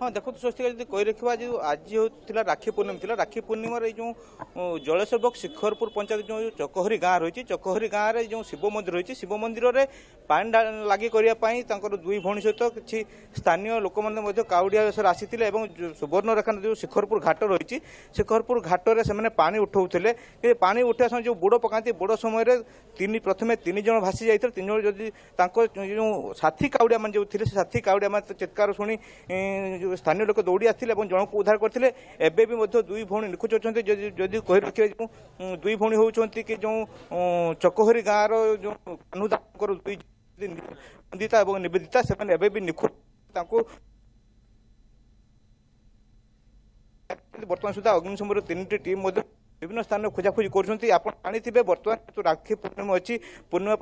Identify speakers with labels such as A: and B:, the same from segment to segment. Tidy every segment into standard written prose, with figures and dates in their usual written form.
A: हाँ देखो स्वस्तिका जी कही रखा जो आज होता राखी पूर्णिमा थी राखी पूर्णिमार जो जलसेवक शिखरपुर पंचायत जो चकहरी गाँ रही चकहरी गाँव में जो शिव मंदिर रही शिव मंदिर में पानी लगे करने दुई भौणी सहित किसी स्थानीय लोक मैंने काउड़िया बेसर आसी सुवर्णरेखा जो शिखरपुर घाट रही शिखरपुर घाटे से पा उठाऊे कि पा उठा समय जो बुड़ पकाती बुड़ समय प्रथम 3 जन भासी जाते 3 जन जदि जो साथी काउड़िया मान जो थे साथी काउड़िया मान चित्कार शुणी स्थानीय लोक दौड़ी आते जन को उद्धार करते एवं दुई भौणी निखोज अच्छा जदि कही रखिए दुई भौणी होती कि जो चकहरी गाँव रो दुई निवेदिता और निवेदिता से निखोज बर्तमान सुधा अग्निशम 3टी टीम विभिन्न स्थान में खोजाखोजी कर बर्तमान जो राखी पूर्णिमा अच्छी पूर्णिमा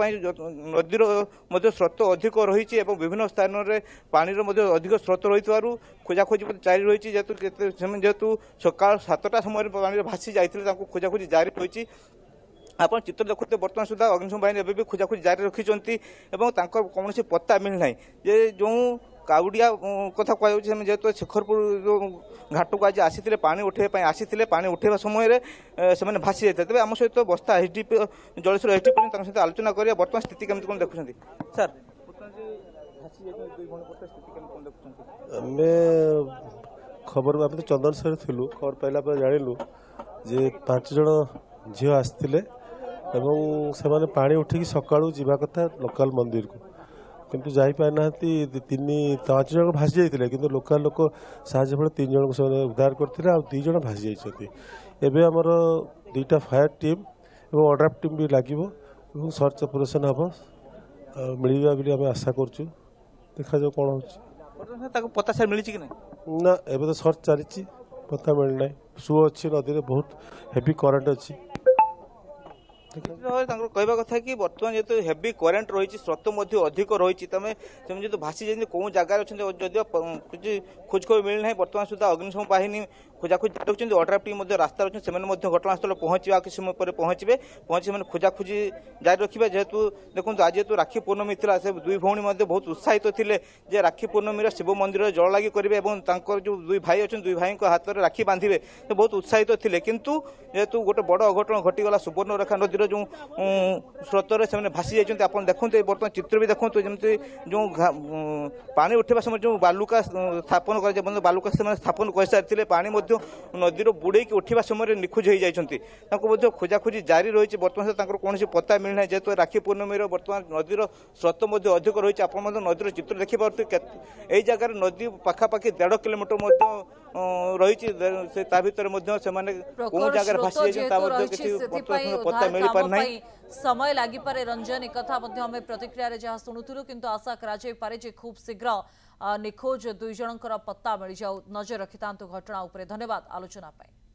A: नदीर स्रोत अधिक रही विभिन्न स्थान में पानी अधिक स्रोत रही खोजाखोजी जारी रही जेहेतु सकाल 7टा समय पानी भासी जाते खोजाखोजी जारी रही आप चित्र देखते बर्तमान सुधा अग्निशम बाहिनी एवं खोजाखोजी जारी रखिंट कौन पत्ता मिलना जे जो काउड़िया कथा कहु जेहेतु शिखरपुर जो घाट को आज आसी पानी उठे आसी पानी उठेवा समय से भासी जाते तेज आम सहित बस्ता एसडीपी जलेश्वर एसडीपी सहित आलोचना करिया बर्तमान स्थिति केमती कौन देखुं सर
B: खबर आम तो चंदनसर थिलु खबर पाइला जानिलु जे 5 जन झील आसते से पानी उठिकी सकाळू जीवा कथा लोकल मंदिर को किंतु जापारी ना 5 जन भासी जाते कि लोकल लोक साहय फल 3 जन को उद्धार करते 2 जन भासी जाती एवं आमर 2टा फायर टीम और ओड्राफ टीम भी लगे सर्च ऑपरेशन हम मिलवा बोली आम आशा करुँ देखा जाऊ कौन हो
A: पता मिली कि
B: ना एवं तो सर्च चली पता मिलना सु अच्छी नदी बहुत हेवी करेन्ट अच्छी
A: कहवा कथा कि बर्तमान जो हेवी करेन्ट रही स्रोत अधिक रही तुम जो भासी जाती कौन जगार अच्छे जदिव किसी खोजखबर मिलना बर्तमान सुधा अग्निशम बाहिनी खोजाखोजी रखुच्च ओड्राफ टीम रास्ता अच्छे से घटनास्थल पहुंचे किसी समय पर पहुंचे पहुंची खोजाखोजी जारी रखिए जेहेतु देखो आज जेहेतु राखी पूर्णमी था से दुई भौणी बहुत उत्साहित थे राखी पूर्णमी शिव मंदिर जल लगी करेंगे और जो दुई भाई अच्छे दुई भाई हाथ में राखी बांधे तो बहुत उत्साहित थे किंतु जेहेतु गोटे बड़ अघटन घटीगला सुवर्णरेखा नदीर जो स्रोत से भासी जाती आप देखते बर्तमान चित्र भी देखते जमी जो पानी उठा समय जो बालुका स्थापन कर बालुका से स्थापन कर सारी पानी नदीर बुड़े उठा समय निखोज हो जाती खोजाखोजी जारी रही बर्तमान कौन पता मिलना जेहेतु राखी पूर्णमी बर्तमान नदीर स्रोत अधिक रही आप नदीर चित्र देखिए यही जगह नदी पखापाखि 1.5 किलोमीटर रही कौन जगह भासी जाती पता मिल पार
C: समय लगी पारे रंजन एक आम प्रतिक्रिया जहाँ शुणुलु किंतु आशा करे खूब शीघ्र निखोज 2 जनकर पत्ता मिल जाऊ नजर रखि घटना उपरे धन्यवाद आलोचना पाई।